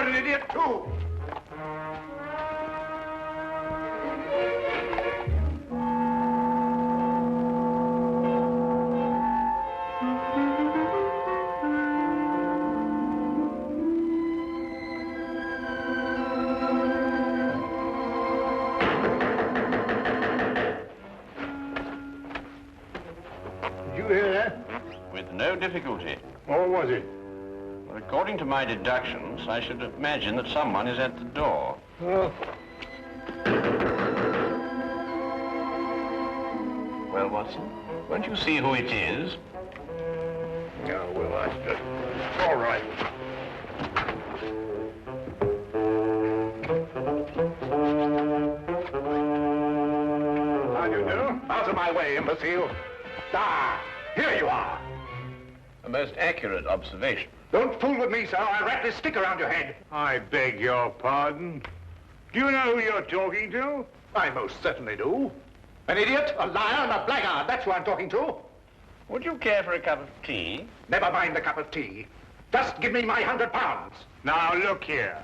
You're an idiot, too. Did you hear that? With no difficulty. Or was it? Well, according to my deductions, I should imagine that someone is at the door. Oh. Well, Watson, won't you see who it is? No, well, I just... All right. How do you do? Out of my way, imbecile. Ah, here you are. A most accurate observation. Don't fool with me, sir. I'll wrap this stick around your head. I beg your pardon. Do you know who you're talking to? I most certainly do. An idiot, a liar, and a blackguard. That's who I'm talking to. Would you care for a cup of tea? Never mind the cup of tea. Just give me my £100. Now, look here.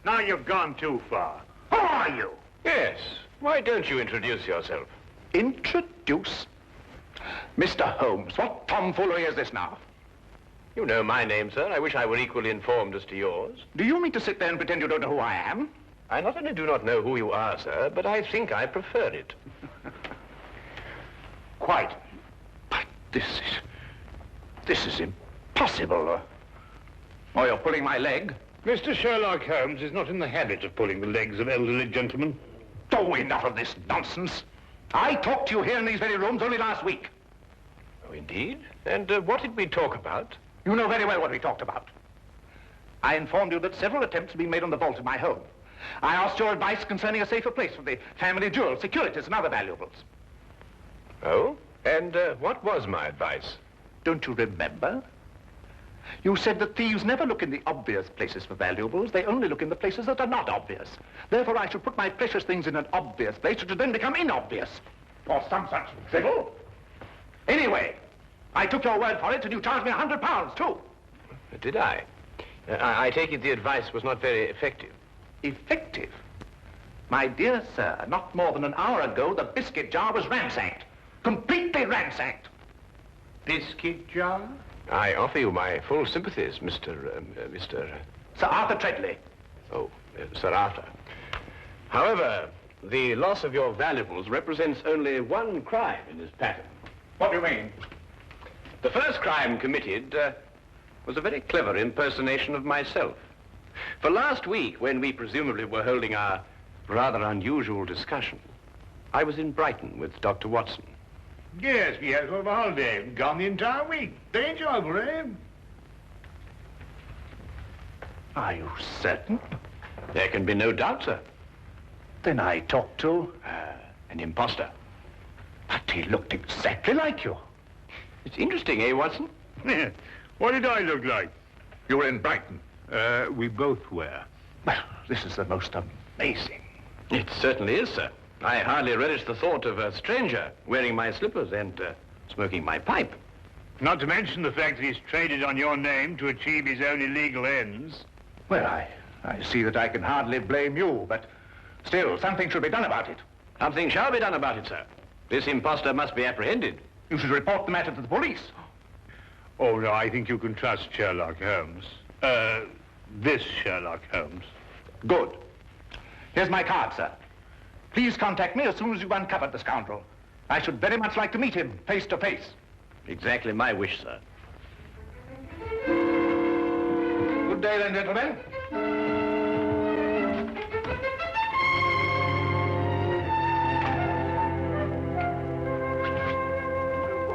Now you've gone too far. Who are you? Yes. Why don't you introduce yourself? Introduce? Mr. Holmes, what tomfoolery is this now? You know my name, sir. I wish I were equally informed as to yours. Do you mean to sit there and pretend you don't know who I am? I not only do not know who you are, sir, but I think I prefer it. Quite. But this is impossible. Oh, you're pulling my leg? Mr. Sherlock Holmes is not in the habit of pulling the legs of elderly gentlemen. Oh, enough of this nonsense. I talked to you here in these very rooms only last week. Oh, indeed? And what did we talk about? You know very well what we talked about. I informed you that several attempts had been made on the vault of my home. I asked your advice concerning a safer place for the family jewels, securities, and other valuables. Oh? And what was my advice? Don't you remember? You said that thieves never look in the obvious places for valuables. They only look in the places that are not obvious. Therefore, I should put my precious things in an obvious place, which would then become inobvious. Or some such drivel. Anyway, I took your word for it, and you charged me £100, too. Did I? I take it the advice was not very effective. Effective? My dear sir, not more than an hour ago, the biscuit jar was ransacked. Completely ransacked. Biscuit jar? I offer you my full sympathies, Mr. Sir Arthur Treadley. Oh, Sir Arthur. However, the loss of your valuables represents only one crime in this pattern. What do you mean? The first crime committed was a very clever impersonation of myself. For last week, when we presumably were holding our rather unusual discussion, I was in Brighton with Dr. Watson. Yes, we had sort of a holiday. Gone the entire week. Very enjoyable, eh? Are you certain? There can be no doubt, sir. Then I talked to... An imposter. But he looked exactly like you. It's interesting, eh, Watson? What did I look like? You were in Brighton. We both were. Well, this is the most amazing. It certainly is, sir. I hardly relish the thought of a stranger wearing my slippers and smoking my pipe. Not to mention the fact that he's traded on your name to achieve his own illegal ends. Well, I see that I can hardly blame you, but still, something should be done about it. Something shall be done about it, sir. This imposter must be apprehended. You should report the matter to the police. Oh, no, I think you can trust Sherlock Holmes. This Sherlock Holmes. Good. Here's my card, sir. Please contact me as soon as you've uncovered the scoundrel. I should very much like to meet him face to face. Exactly my wish, sir. Good day, then, gentlemen.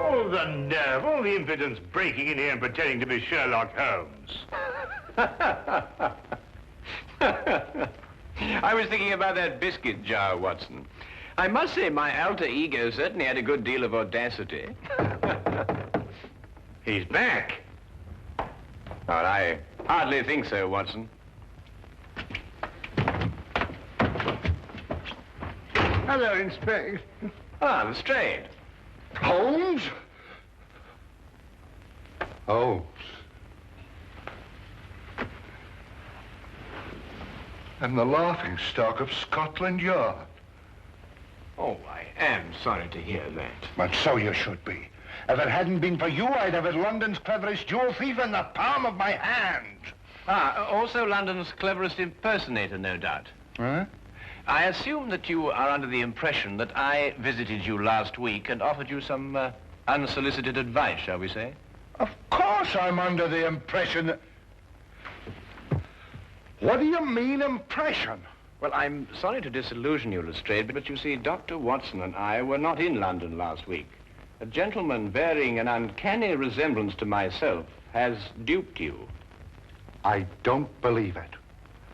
Oh, the nerve, all the impudence breaking in here and pretending to be Sherlock Holmes. I was thinking about that biscuit jar, Watson. I must say my alter ego certainly had a good deal of audacity. He's back. Well, I hardly think so, Watson. Hello, Inspector. Ah, Lestrade. Holmes? Holmes. and the laughingstock of Scotland Yard. Oh, I am sorry to hear that. And so you should be. If it hadn't been for you, I'd have had London's cleverest jewel thief in the palm of my hand. Also London's cleverest impersonator, no doubt. Huh? I assume that you are under the impression that I visited you last week and offered you some unsolicited advice, shall we say? Of course I'm under the impression that... What do you mean, impression? Well, I'm sorry to disillusion you, Lestrade, but you see, Dr. Watson and I were not in London last week. A gentleman bearing an uncanny resemblance to myself has duped you. I don't believe it.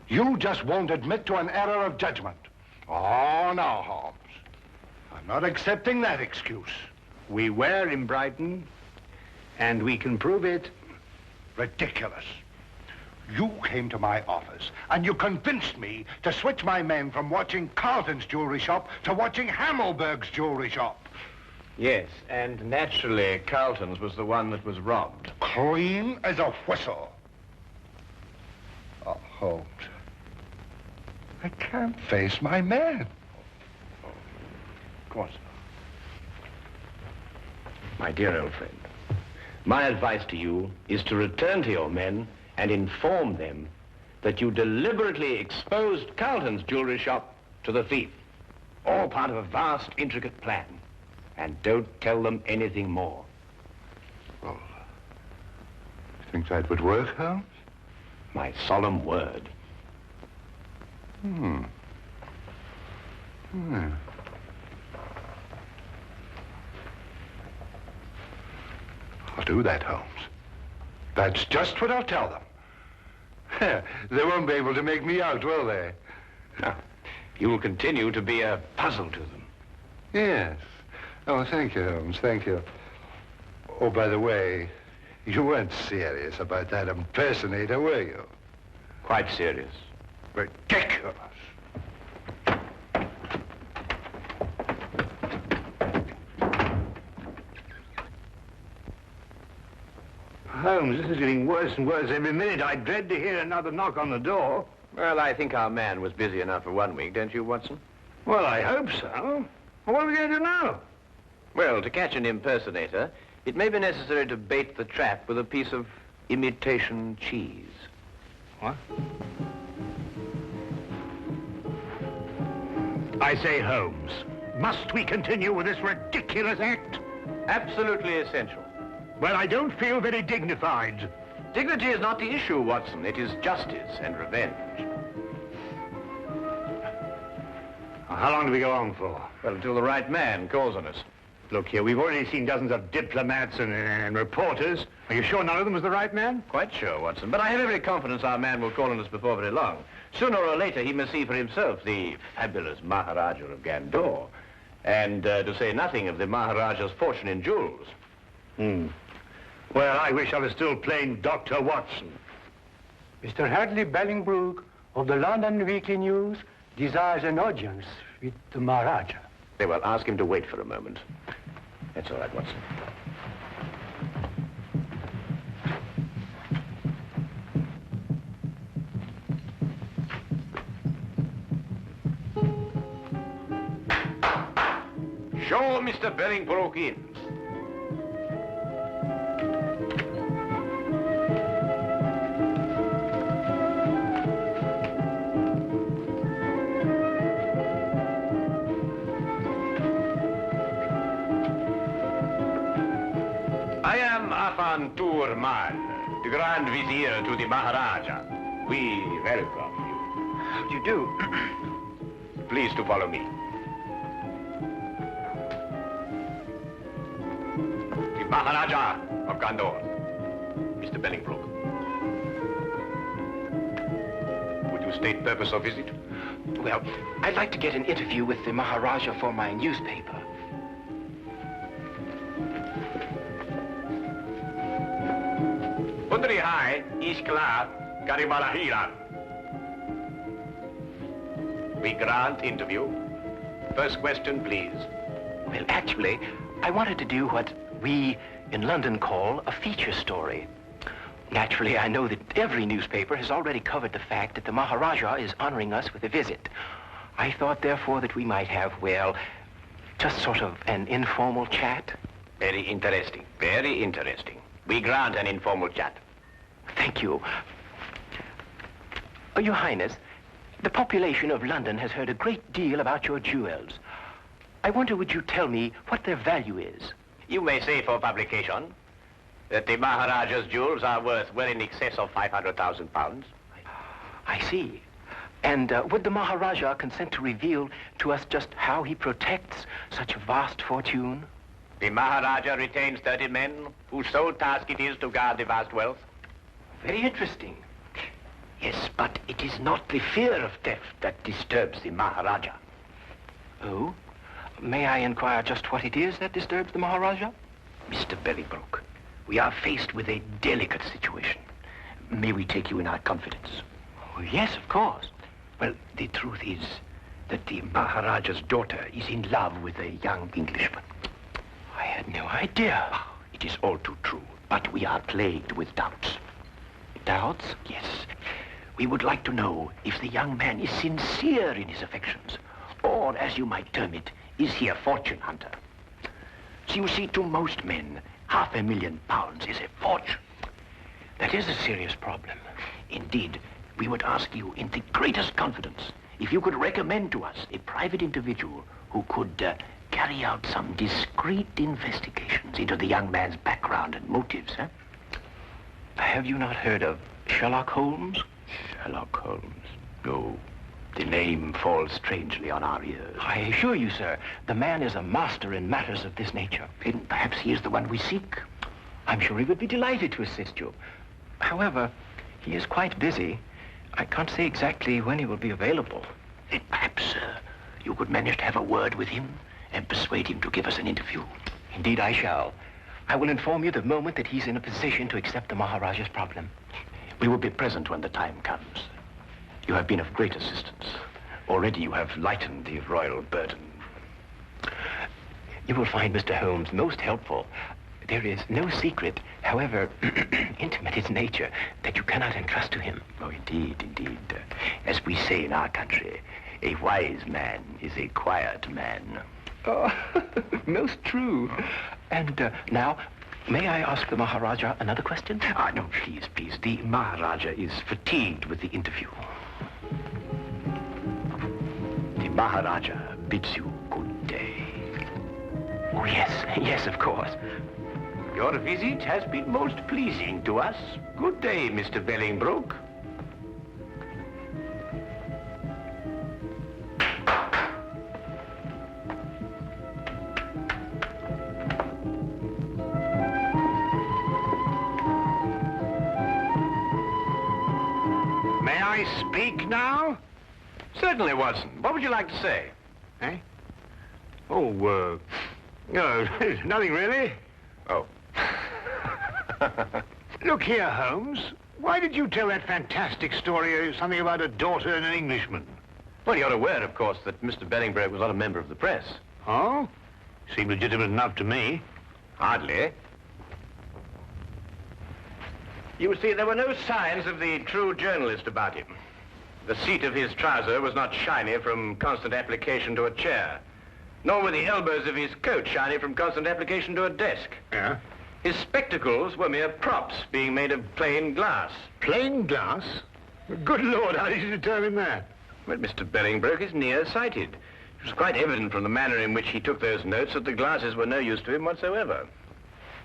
You just won't admit to an error of judgment. Oh, no, Holmes. I'm not accepting that excuse. We were in Brighton, and we can prove it. Ridiculous. You came to my office, and you convinced me to switch my men from watching Carlton's jewelry shop to watching Hammelberg's jewelry shop. Yes, and naturally, Carlton's was the one that was robbed. Clean as a whistle. Oh, Holmes. I can't face my men. Of course. My dear old friend, my advice to you is to return to your men and inform them that you deliberately exposed Carlton's jewelry shop to the thief. All part of a vast, intricate plan. And don't tell them anything more. Well, you think that would work, Holmes? My solemn word. I'll do that, Holmes. That's just what I'll tell them. They won't be able to make me out, will they? No. You will continue to be a puzzle to them. Yes. Oh, thank you, Holmes, thank you. Oh, by the way, you weren't serious about that impersonator, were you? Quite serious. Ridiculous. Holmes, this is getting worse and worse every minute. I dread to hear another knock on the door. Well, I think our man was busy enough for 1 week, don't you, Watson? Well, I hope so. Well, what are we going to do now? Well, to catch an impersonator, it may be necessary to bait the trap with a piece of imitation cheese. What? I say, Holmes, must we continue with this ridiculous act? Absolutely essential. Well, I don't feel very dignified. Dignity is not the issue, Watson. It is justice and revenge. How long do we go on for? Well, until the right man calls on us. Look here, we've already seen dozens of diplomats and reporters. Are you sure none of them was the right man? Quite sure, Watson. But I have every confidence our man will call on us before very long. Sooner or later, he must see for himself the fabulous Maharaja of Gandor. And to say nothing of the Maharaja's fortune in jewels. Well, I wish I was still plain Dr. Watson. Mr. Hadley Bellingbrook of the London Weekly News desires an audience with the Maharaja. Very well, ask him to wait for a moment. That's all right, Watson. Show Mr. Bellingbrook in. I am Afan Turman, the Grand Vizier to the Maharaja. We welcome you. How do you do? Please to follow me. The Maharaja of Gandor, Mr. Bellingbrook. Would you state purpose of visit? Well, I'd like to get an interview with the Maharaja for my newspaper. Pundri Hai, Iskla, Karibalahira. We grant interview. First question, please. Well, actually, I wanted to do what we in London call a feature story. Naturally, I know that every newspaper has already covered the fact that the Maharaja is honoring us with a visit. I thought, therefore, that we might have, well, just sort of an informal chat. Very interesting. Very interesting. We grant an informal chat. Thank you. Your Highness, the population of London has heard a great deal about your jewels. I wonder, would you tell me what their value is? You may say for publication that the Maharaja's jewels are worth well in excess of £500,000. I see. And would the Maharaja consent to reveal to us just how he protects such a vast fortune? The Maharaja retains 30 men whose sole task it is to guard the vast wealth. Very interesting. Yes, but it is not the fear of theft that disturbs the Maharaja. Oh? May I inquire just what it is that disturbs the Maharaja? Mr. Bolingbroke, we are faced with a delicate situation. May we take you in our confidence? Oh, yes, of course. Well, the truth is that the Maharaja's daughter is in love with a young Englishman. I had no idea. It is all too true, but we are plagued with doubts. Doubts? Yes. We would like to know if the young man is sincere in his affections, or, as you might term it, is he a fortune hunter? So you see, to most men, £500,000 is a fortune. That is a serious problem. Indeed, we would ask you in the greatest confidence if you could recommend to us a private individual who could carry out some discreet investigations into the young man's background and motives, eh? Have you not heard of Sherlock Holmes? Sherlock Holmes? No. The name falls strangely on our ears. I assure you, sir, the man is a master in matters of this nature. Then perhaps he is the one we seek. I'm sure he would be delighted to assist you. However, he is quite busy. I can't say exactly when he will be available. Then perhaps, you could manage to have a word with him and persuade him to give us an interview. Indeed, I shall. I will inform you the moment that he's in a position to accept the Maharaja's problem. We will be present when the time comes. You have been of great assistance. Already you have lightened the royal burden. You will find Mr. Holmes most helpful. There is no secret, however intimate its nature, that you cannot entrust to him. Oh, indeed, indeed. As we say in our country, a wise man is a quiet man. Oh, most true. And now, may I ask the Maharaja another question? No, please, please. The Maharaja is fatigued with the interview. The Maharaja bids you good day. Oh, yes, of course. Your visit has been most pleasing to us. Good day, Mr. Bolingbroke. May I speak now? Certainly, Watson. What would you like to say? Eh? Oh, no, nothing really. Oh. Look here, Holmes. Why did you tell that fantastic story, something about a daughter and an Englishman? Well, you're aware, of course, that Mr. Bolingbroke was not a member of the press. Oh? Seemed legitimate enough to me. Hardly. You see, there were no signs of the true journalist about him. The seat of his trouser was not shiny from constant application to a chair, nor were the elbows of his coat shiny from constant application to a desk. Yeah? His spectacles were mere props being made of plain glass. Plain glass? Good Lord, how did you determine that? Well, Mr. Bolingbroke is nearsighted. It was quite evident from the manner in which he took those notes that the glasses were no use to him whatsoever.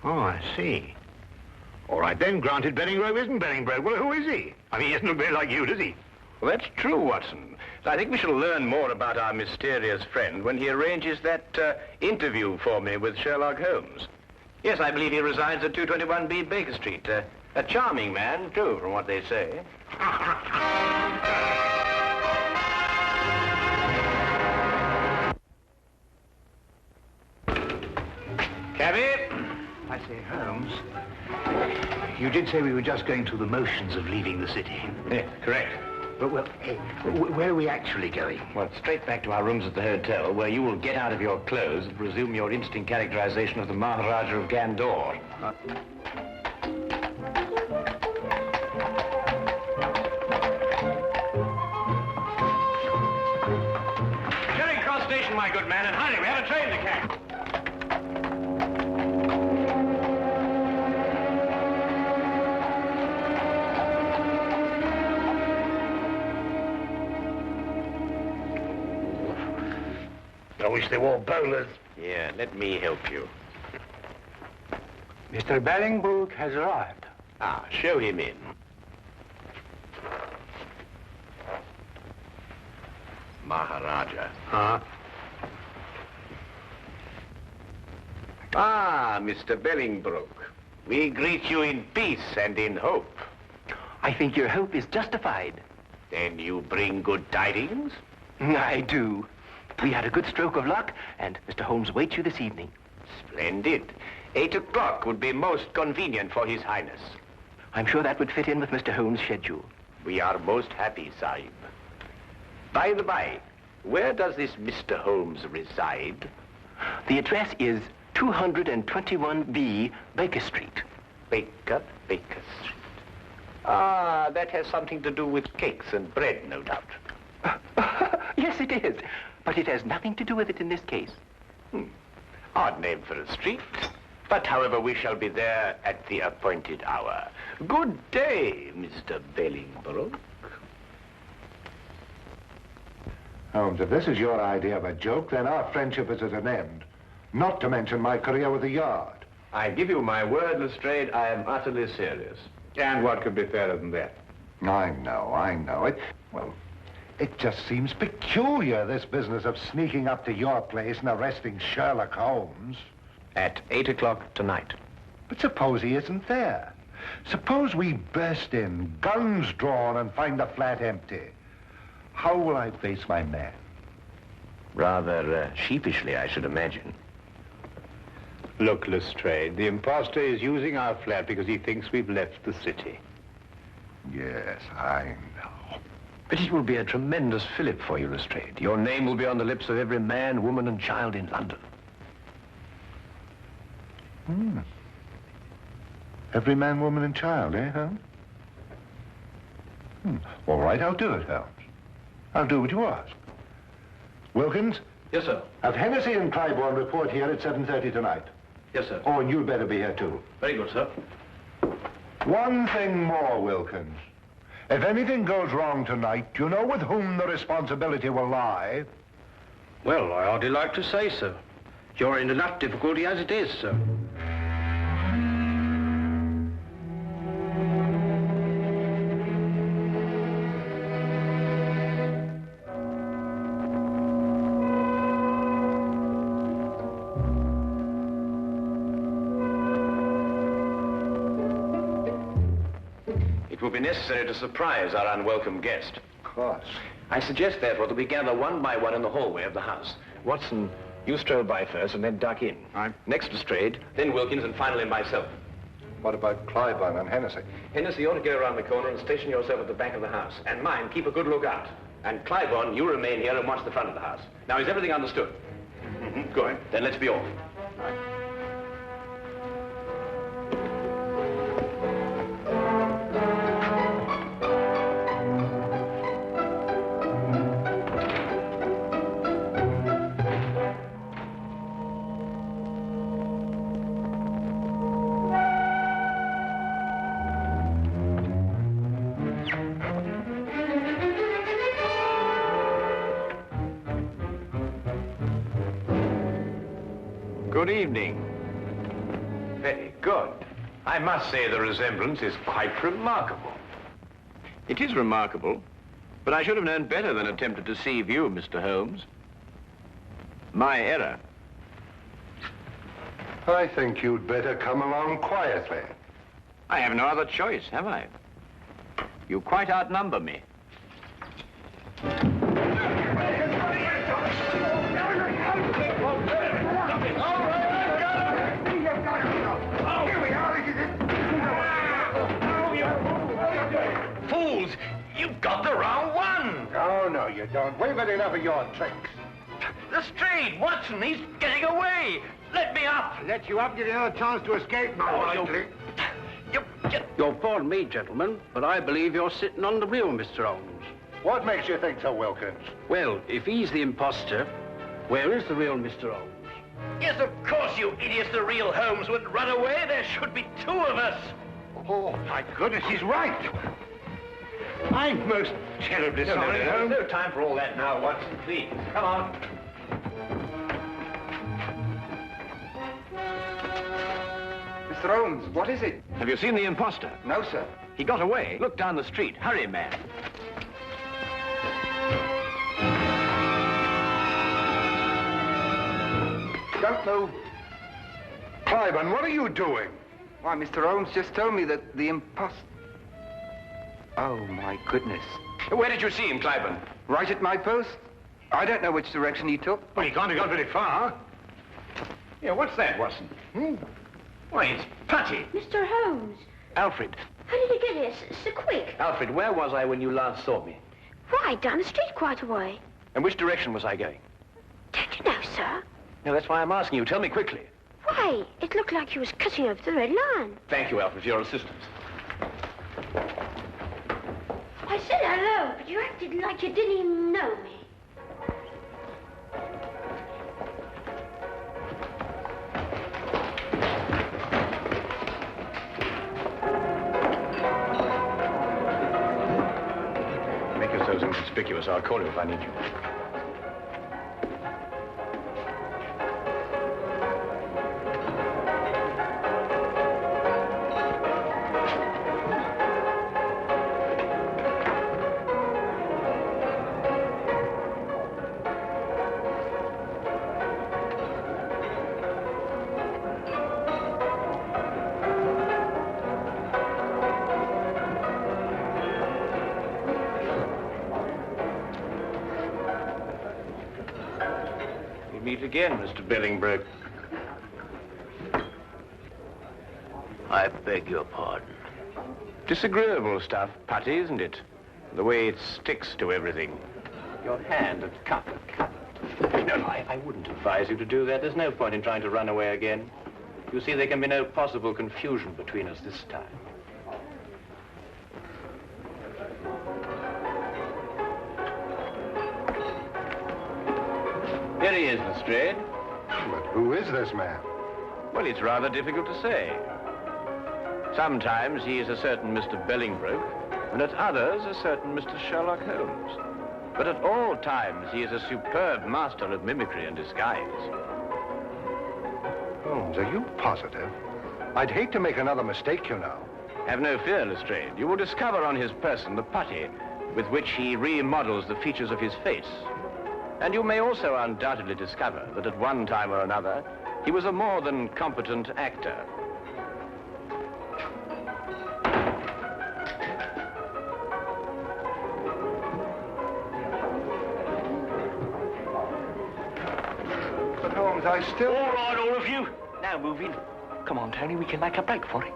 Oh, I see. All right, then, granted Bolingbroke isn't Bolingbroke. Well, who is he? I mean, he doesn't look very like you, does he? Well, that's true, Watson. I think we shall learn more about our mysterious friend when he arranges that interview for me with Sherlock Holmes. Yes, I believe he resides at 221B Baker Street. A charming man, too, from what they say. Cabby? I say, Holmes, you did say we were just going through the motions of leaving the city. Yes, correct. But, well, hey, where are we actually going? Well, straight back to our rooms at the hotel, where you will get out of your clothes and resume your instant characterization of the Maharaja of Gandor. along, my good man, and hurry. We have a train to catch. I wish they wore bowlers. Yeah, let me help you. Mr. Bellingbrook has arrived. Ah, show him in. Maharaja. Huh? Ah, Mr. Bellingbrook. We greet you in peace and in hope. I think your hope is justified. Then you bring good tidings? I do. We had a good stroke of luck, and Mr. Holmes waits you this evening. Splendid. 8 o'clock would be most convenient for His Highness. I'm sure that would fit in with Mr. Holmes' schedule. We are most happy, Sahib. By the by, where does this Mr. Holmes reside? The address is 221B Baker Street. Baker Street. Ah, that has something to do with cakes and bread, no doubt. Yes, it is. But it has nothing to do with it in this case. Odd name for a street. But, however, we shall be there at the appointed hour. Good day, Mr. Bellingbrook. Holmes, if this is your idea of a joke, then our friendship is at an end. Not to mention my career with the Yard. I give you my word, Lestrade, I am utterly serious. And what could be fairer than that? I know. It just seems peculiar, this business of sneaking up to your place and arresting Sherlock Holmes. At 8 o'clock tonight. But suppose he isn't there. Suppose we burst in, guns drawn, and find the flat empty. How will I face my man? Rather sheepishly, I should imagine. Look, Lestrade, the imposter is using our flat because he thinks we've left the city. Yes, I know. But it will be a tremendous fillip for you, Lestrade. Your name will be on the lips of every man, woman, and child in London. Every man, woman, and child, eh, Holmes? All right, I'll do it, Holmes. I'll do what you ask. Wilkins? Yes, sir. Have Hennessy and Clybourne report here at 7:30 tonight. Yes, sir. Oh, and you'd better be here, too. Very good, sir. One thing more, Wilkins. If anything goes wrong tonight, you know with whom the responsibility will lie? Well, I hardly like to say so. You're in enough difficulty as it is, sir. It will be necessary to surprise our unwelcome guest. Of course. I suggest, therefore, that we gather one by one in the hallway of the house. Watson, you stroll by first and then duck in. Aye. Next Lestrade, then Wilkins, and finally myself. What about Clybourne and Hennessy? Hennessy, you ought to go around the corner and station yourself at the back of the house. And mind, keep a good lookout. And Clybourne, you remain here and watch the front of the house. Now, is everything understood? Good. Then let's be off. Good evening. Very good. I must say the resemblance is quite remarkable. It is remarkable, but I should have known better than attempt to deceive you, Mr. Holmes. My error. I think you'd better come along quietly. I have no other choice, have I? You quite outnumber me. Fools! You've got the wrong one! Oh, no, you don't. We've had enough of your tricks. Lestrade, Watson, he's getting away! Let me up! Let you up, give you another chance to escape, more likely. You'll pardon me, gentlemen, but I believe you're sitting on the real Mr. Holmes. What makes you think so, Wilkins? Well, if he's the imposter, Where is the real Mr. Holmes? Yes, of course, you idiots. The real Holmes would run away. There should be two of us. Oh, my goodness, he's right. I'm most terribly sorry, Holmes. No time for all that now, Watson. Please, come on. Mr. Holmes, what is it? Have you seen the imposter? No, sir. He got away. Look down the street. Hurry, man. Don't move. Cliburn, what are you doing? Why, Mr. Holmes just told me that the imposter... Oh, my goodness. Where did you see him, Cliburn? Right at my post. I don't know which direction he took. Well, he can't have gone very far. Yeah, what's that, Watson? Why, it's Putty. Mr. Holmes, Alfred. how did you get here so quick? Alfred, where was I when you last saw me? Why, down the street quite a way. And which direction was I going? Don't you know, sir? No, that's why I'm asking you. Tell me quickly. Why, it looked like you was cutting over the red line. Thank you, Alfred, for your assistance. I said hello, but you acted like you didn't even know me. Make yourselves inconspicuous. I'll call you if I need you. Meet again, Mr. Bellingbroke. I beg your pardon. Disagreeable stuff, Putty, isn't it? The way it sticks to everything. Your hand and cup. No, I wouldn't advise you to do that. There's no point in trying to run away again. You see, there can be no possible confusion between us this time. Here he is, Lestrade. But who is this man? Well, it's rather difficult to say. Sometimes he is a certain Mr. Bellingbroke, and at others a certain Mr. Sherlock Holmes. But at all times he is a superb master of mimicry and disguise. Holmes, are you positive? I'd hate to make another mistake, you know. Have no fear, Lestrade. You will discover on his person the putty with which he remodels the features of his face. And you may also undoubtedly discover that at one time or another, he was a more than competent actor. But Holmes, I still... All right, all of you. Now move in. Come on, Tony, we can make a break for it.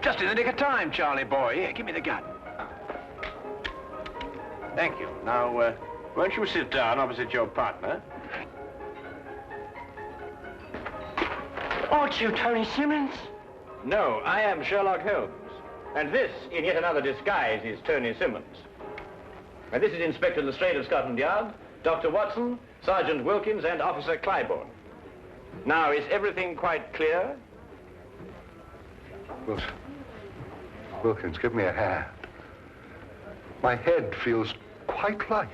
Just in the nick of time, Charlie boy. Here, give me the gun. Thank you. Now, won't you sit down opposite your partner? Aren't you Tony Simmons? No, I am Sherlock Holmes. And this, in yet another disguise, is Tony Simmons. And this is Inspector Lestrade of Scotland Yard, Dr. Watson, Sergeant Wilkins, and Officer Cliburn. Now, is everything quite clear? Wilkins, give me a hand. My head feels quite light.